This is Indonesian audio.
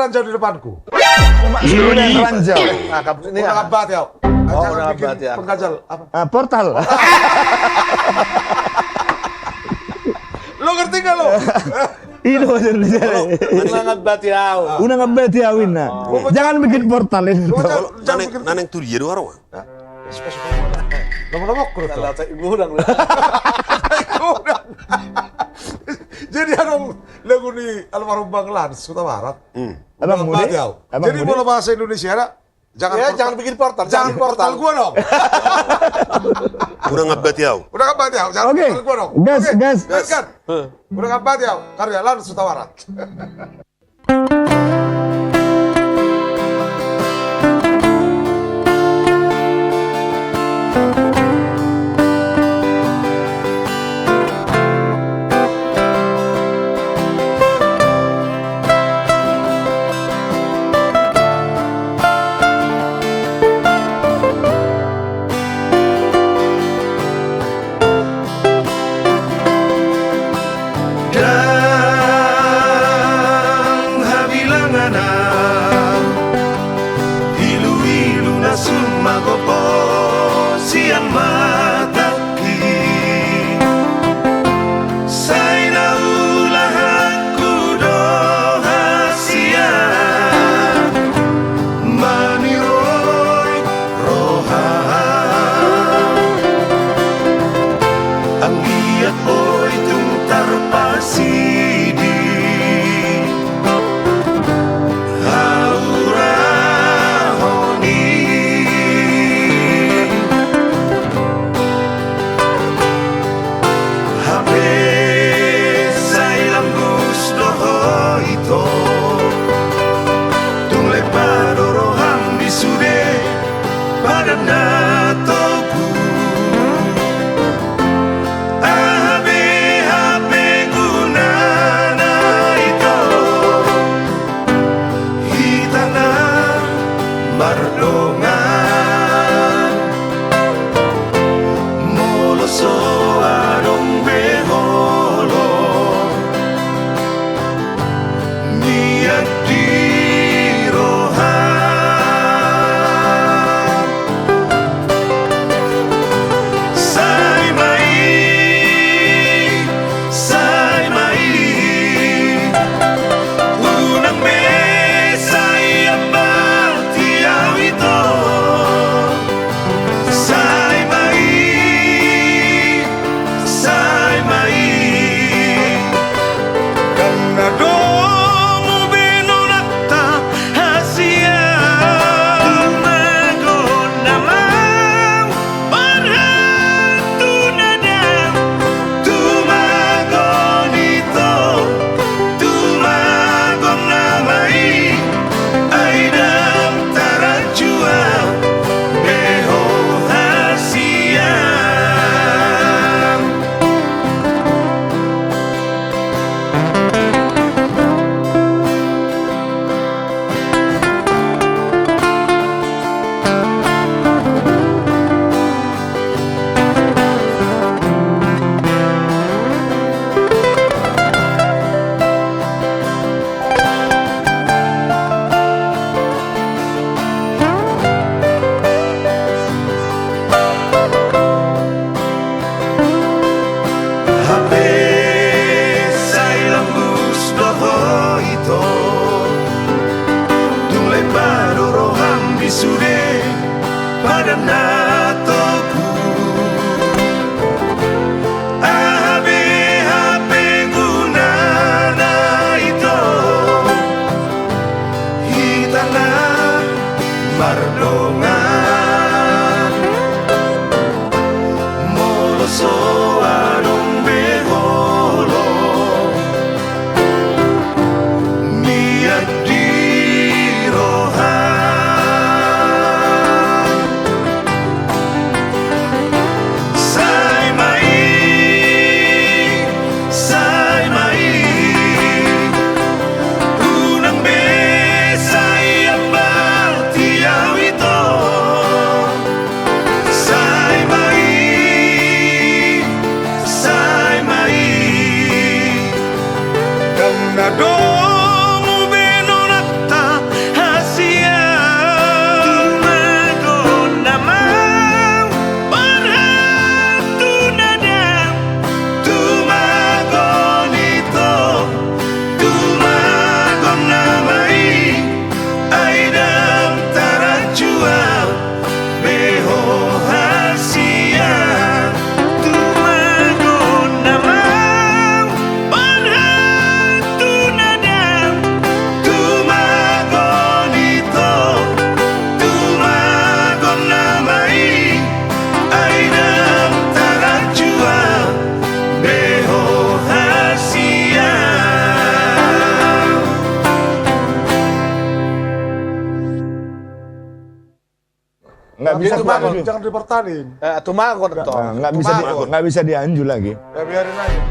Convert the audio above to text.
ranjau di depanku. Sunan ranjau. Nah, kampus ini Udah abad ya. Oh, Jangan udah bikin abad ya. pengganjal apa? Portal. Lo ngerti gak lo? Itu bahasa Indonesia. Unang abad yaw. Unang abet ya Wina. Jangan bikin portal ini. Jangan bikin. Naneng tur yeru arawa. Lama-lama kurut tuh. Lata ibu udang. Jadi lagu ni almarhum Bang Lans Suta Barat. Abang Budi? Abang Jadi Budi? kalau bahasa Indonesia ada Jangan bikin portal. jangan portal gua dong. Urang abad yaw. Udah kapan ya? Jangan Oke. portal gua dong. Gas, Oke, gas. Kan? Udah kapan ya? Karya Lans Suta Barat. Dan habilangana ilu-ilu na sumagopo siyang mataki say naulahan kudo hasia maniroy roha ang iyak ko'y tungtar pasidi haurahoni hape sa ilang gusto ko ito tunglay parorohang bisude pada natoku Habe guna na ito hita na mardongan moloso anong beholo niat dirohan say mai unang mesa ang batiyaw ito say mai kang nadomo binunakta hasia tumagon naman parhantu nadam tumagon ito tumagon na mai ay dam tarajua beho hasia Hape sa ilang gusto ko ito tunglay parorohang bisude pada natoku Habe guna na ito hita na mardongan moloso anong beholo niat dirohan say mai unang mesa ang batiyaw ito Nggak bisa Itu kuat. mah, Jangan dipertanin. Tumagon to. Nggak bisa dianju lagi. Ya biarin aja.